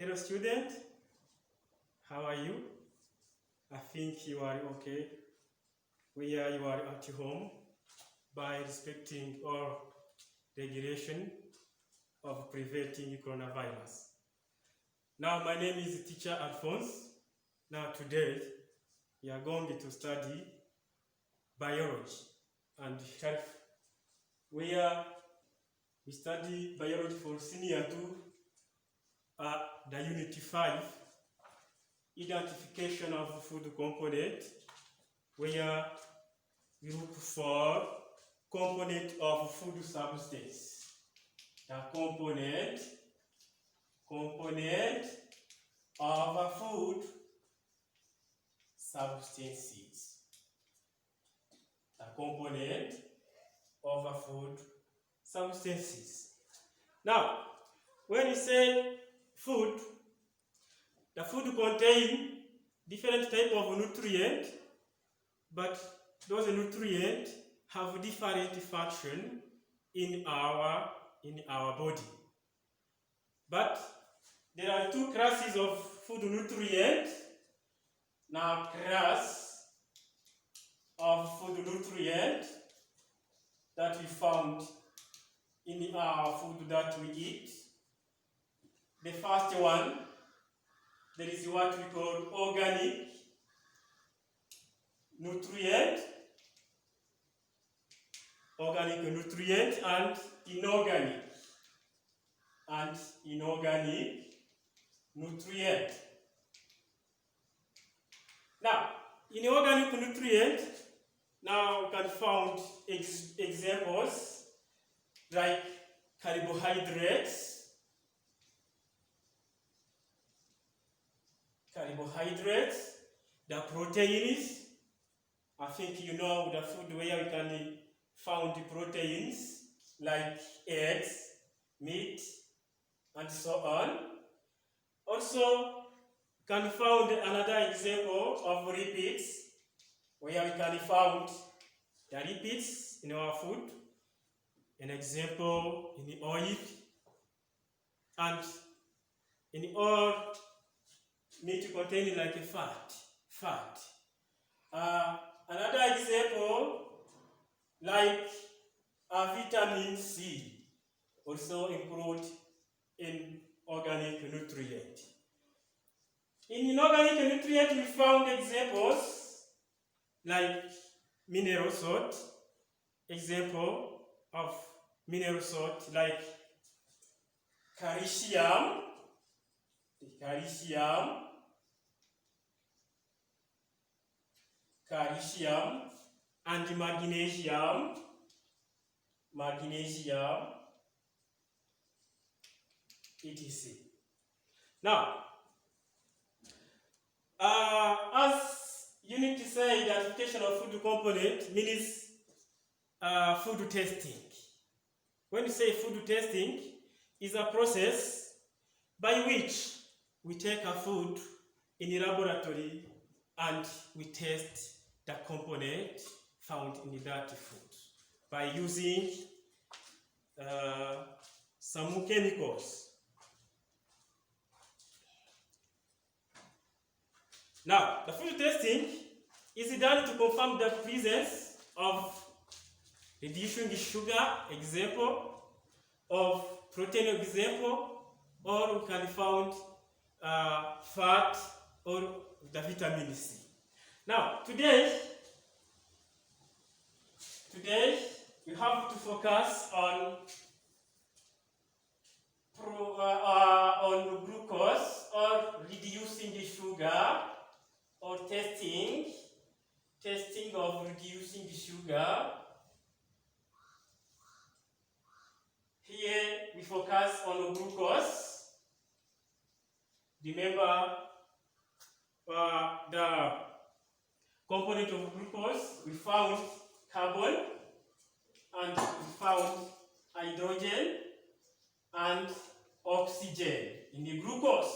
Hello student, how are you? I think you are okay. Where you are at home by respecting all regulation of preventing coronavirus. Now my name is Teacher Alphonse. Now today we are going to study biology and health, where we study biology for senior 2, the unit 5, identification of food component, where we look for component of food substance. The component of food substances. The component of food substances. Now, when you say food, the food contains different type of nutrient, but those nutrients have different function in our body. But there are two classes of food nutrients. Now, class of food nutrient that we found in our food that we eat. The first one, there is what we call organic nutrient and inorganic nutrient. Now, inorganic nutrient, now we can find examples like carbohydrates, the proteins. I think you know the food where we can find the proteins like eggs, meat, and so on. Also, can find another example of lipids, where we can find the lipids in our food. An example in the oil, and in the oil meat containing like a fat. Another example like vitamin C, also include in organic nutrient. In inorganic nutrient, we found examples like mineral salt. Example of mineral salt like calcium, and magnesium, etc. Now, as you need to say, the identification of food component means food testing. When you say food testing, is a process by which we take a food in the laboratory and we test the component found in that food by using some chemicals. Now, the food testing is done to confirm the presence of reducing sugar, example, of protein, example, or we can find fat or the vitamin C. Now, today you have to focus on glucose or reducing the sugar, or testing of reducing the sugar. Here we focus on glucose. Remember the component of glucose, we found carbon, and we found hydrogen and oxygen in the glucose,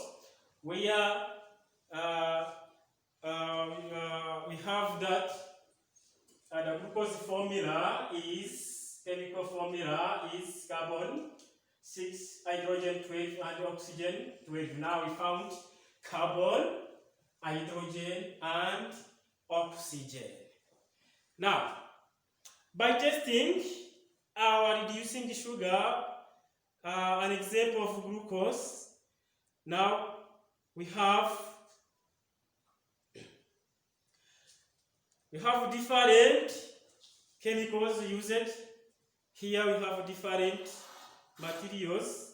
where we have that the glucose formula is, chemical formula is carbon 6 hydrogen, 12, and oxygen, 12. Now we found carbon, hydrogen, and oxygen. Now, by testing or reducing the sugar, an example of glucose, now we have different chemicals used. Here we have different materials,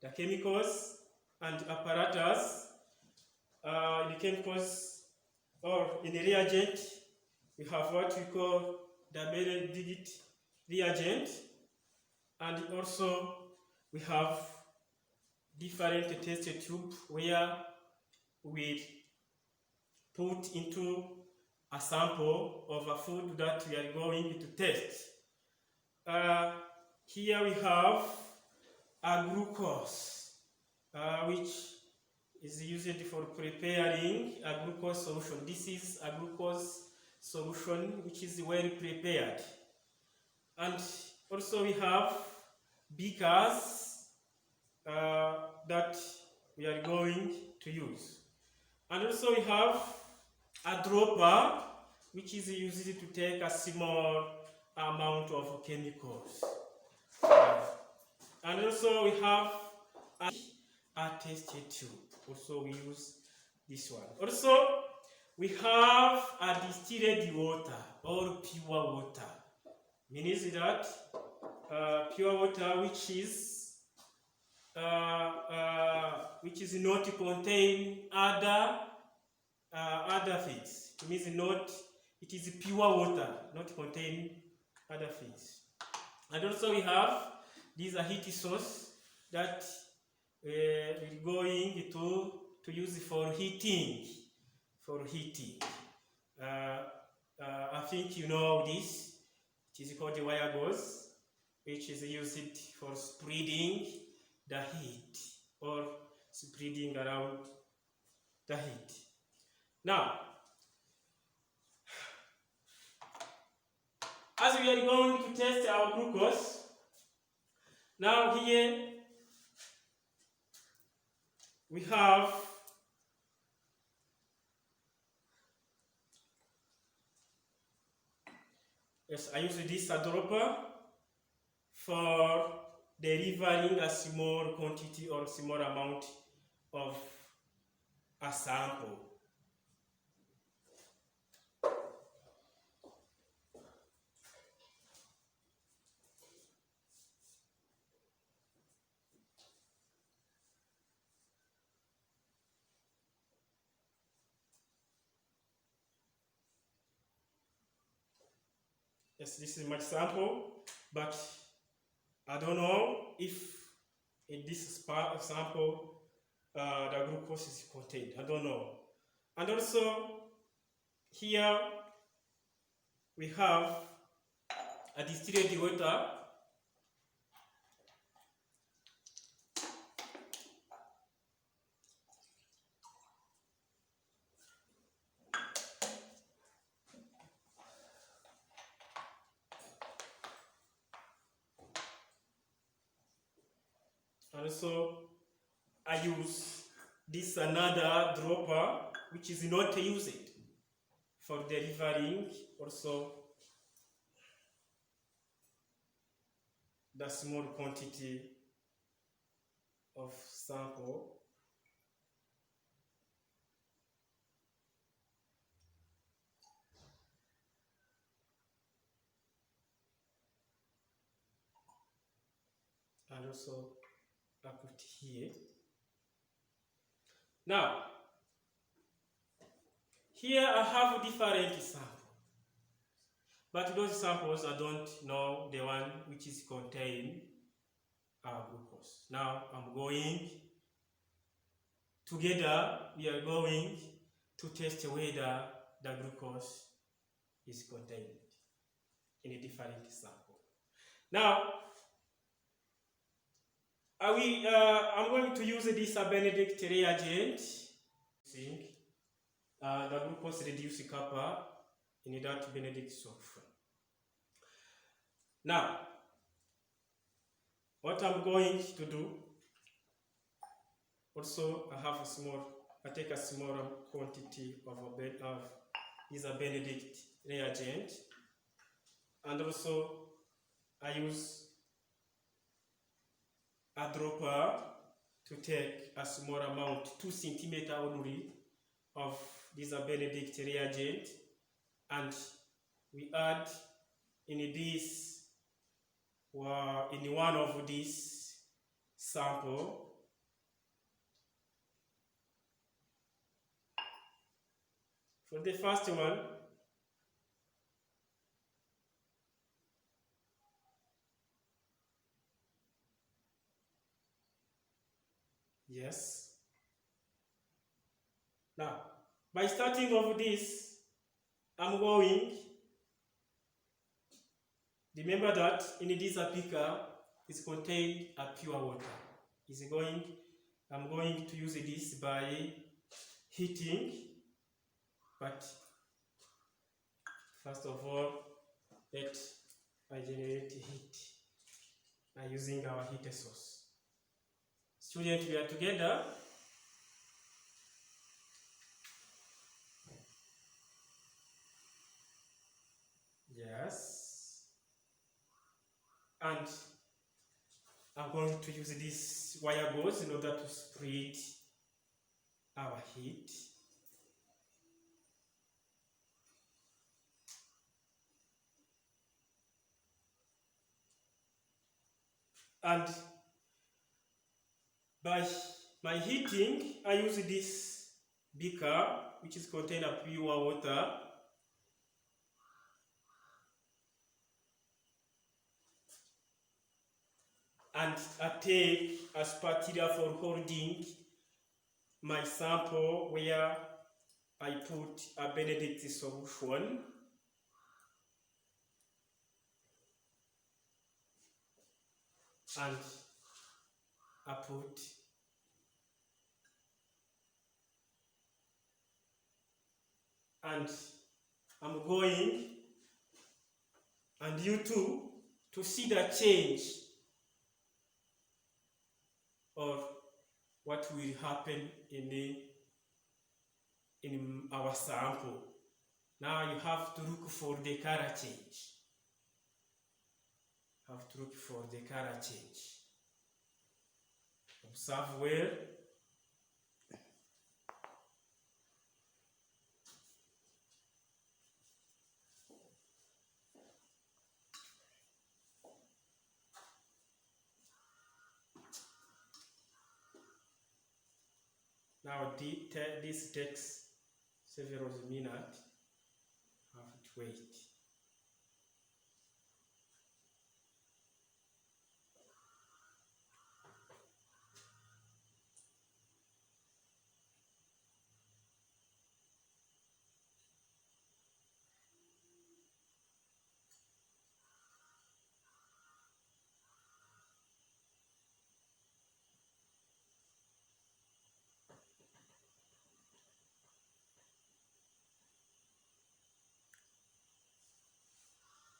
the chemicals and apparatus. In the chemicals or in the reagent, we have what we call double-digit reagent, and also we have different test tube where we put into a sample of a food that we are going to test. Here we have a glucose, which is used for preparing a glucose solution. This is a glucose solution which is well prepared. And also we have beakers that we are going to use. And also we have a dropper which is used to take a small amount of chemicals. And also we have a test tube. Also we use this one. Also we have a distilled water or pure water. Means that pure water which is not contain other things. It means it is pure water, not contain other things. And also we have this a heat source that we're going to use for heating. I think you know this. It is called the wire gauze, which is used for spreading the heat or spreading around the heat. Now, as we are going to test our glucose, now here we have I use this dropper for delivering a small quantity or small amount of a sample. Yes, this is my sample, but I don't know if in this sample the glucose is contained. I don't know. And also here we have a distilled water. And also I use this another dropper which is not used for delivering also the small quantity of sample. And also I put here. Now, here I have different samples, but those samples I don't know the one which is contain glucose. Now I'm going together. We are going to test whether the glucose is contained in a different sample. Now I'm going to use this Benedict reagent. The glucose reduced kappa in that Benedict solution. Now, what I'm going to do, also I take a smaller quantity of this Benedict reagent, and also I use a dropper to take a small amount, 2 centimeters only, of this Benedict reagent, and we add in one of these sample. For the first one, yes. Now, by starting off this, I'm going, remember that in this beaker is contained a pure water. I'm going to use this by heating, but first of all, let I generate heat by using our heater source. Students, we are together. Yes. And I'm going to use this wire gauze in order to spread our heat. And by heating, I use this beaker, which is contain a pure water. And I take a spatula for holding my sample where I put a Benedict solution. And I put and I'm going, and you too, to see the change or what will happen in our sample. Now you have to look for the color change. Observe well. Now this takes several minutes. Have to wait.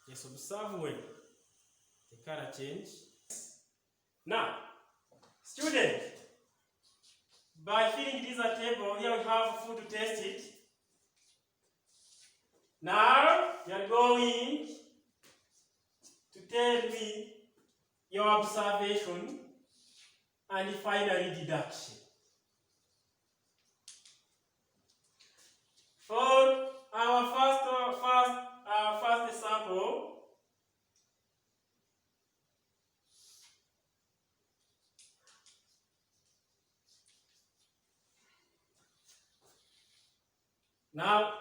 Yes, observe well the color change. Now, student, by filling this table, here we have food to test it. Now, you are going to tell me your observation and finally deduction. For our first sample, now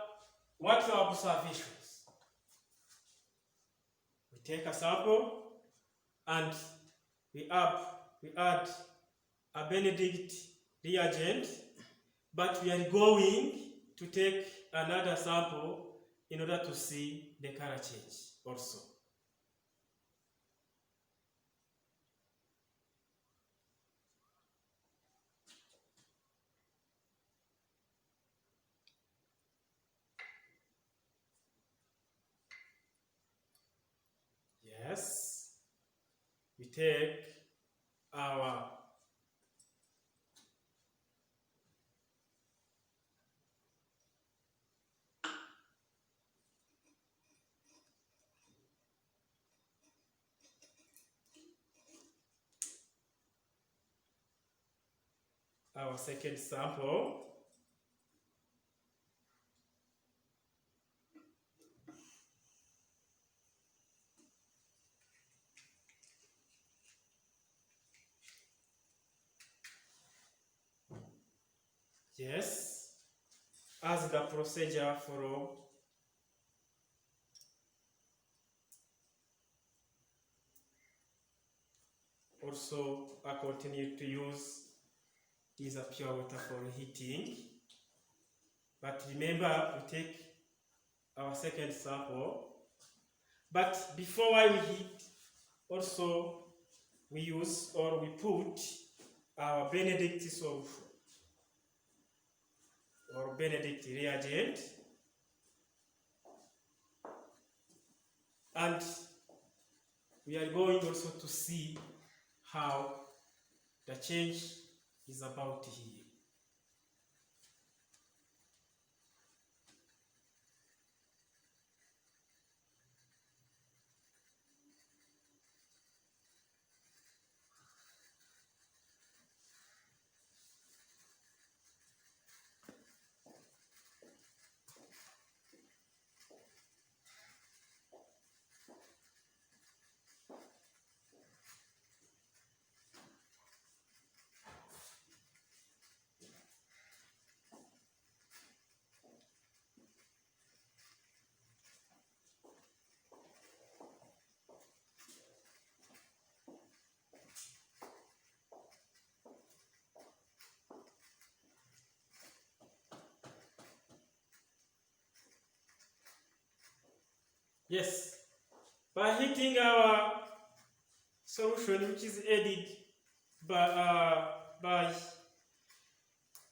what's your observations? We take a sample and we add a Benedict reagent, but we are going to take another sample in order to see the color change also. Yes, we take our second sample. Yes, as the procedure follow. Also, I continue to use this pure water for heating. But remember to take our second sample. But before we heat, also we use or we put our Benedict solution or Benedict reagent, and we are going also to see how the change is about here. Yes, by heating our solution, which is added by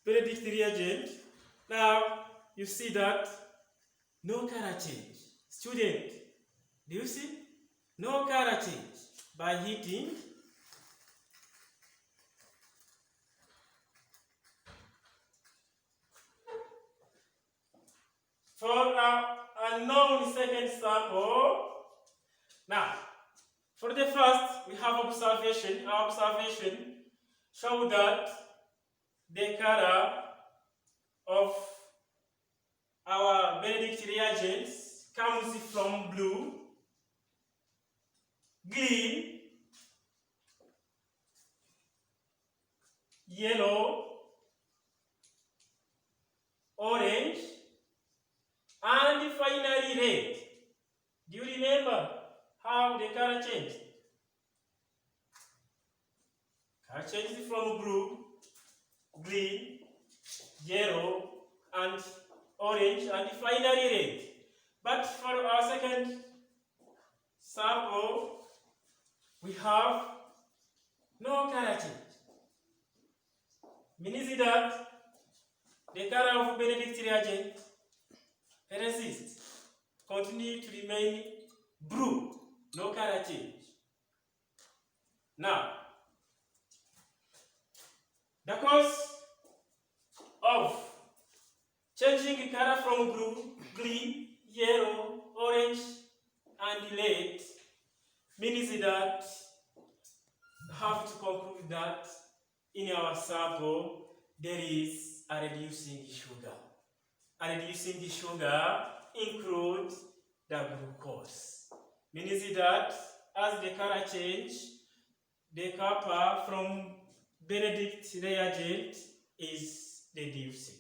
Benedict reagent, now you see that no color change. Student, do you see? No color change by heating. For our unknown second sample, now, for the first, we have observation. Our observation show that the color of our Benedict reagents comes from blue, green, yellow, orange, and finally red. Do you remember how the color changed? Color changed from blue, green, yellow, and orange, and finally red. But for our second sample, we have no color change. Means that the color of Benedict reagent persists, continue to remain blue, no color change. Now, the cause of changing color from blue, green, yellow, orange, and red means that we have to conclude that in our sample there is a reducing sugar. A reducing sugar includes the glucose. Means that as the color change, the kappa from Benedict reagent is reduced.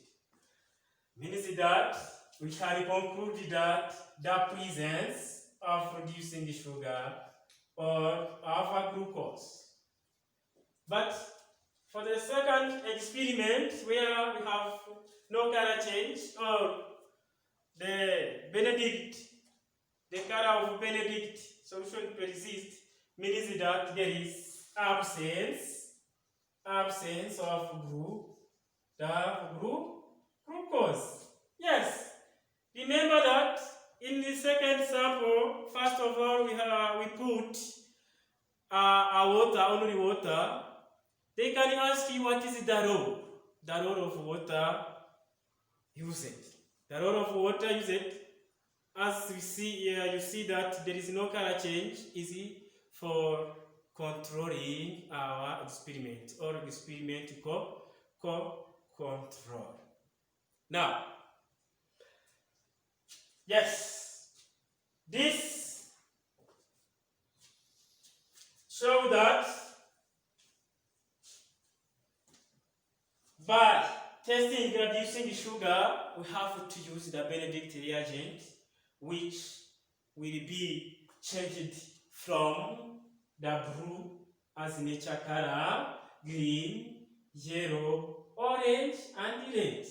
Means that we can conclude that the presence of reducing sugar or alpha glucose. But for the second experiment, where we have no color change, or the color of Benedict solution persists, means that there is absence of glucose. Yes, remember that in the second sample, first of all, we put only water, They can ask you what is the role? The role of water usage. The role of water usage, as we see here, you see that there is no color change, is for controlling our experiment or experiment control. Now, yes, this show that by testing reducing sugar, we have to use the Benedict reagent, which will be changed from the blue as nature color, green, yellow, orange, and red.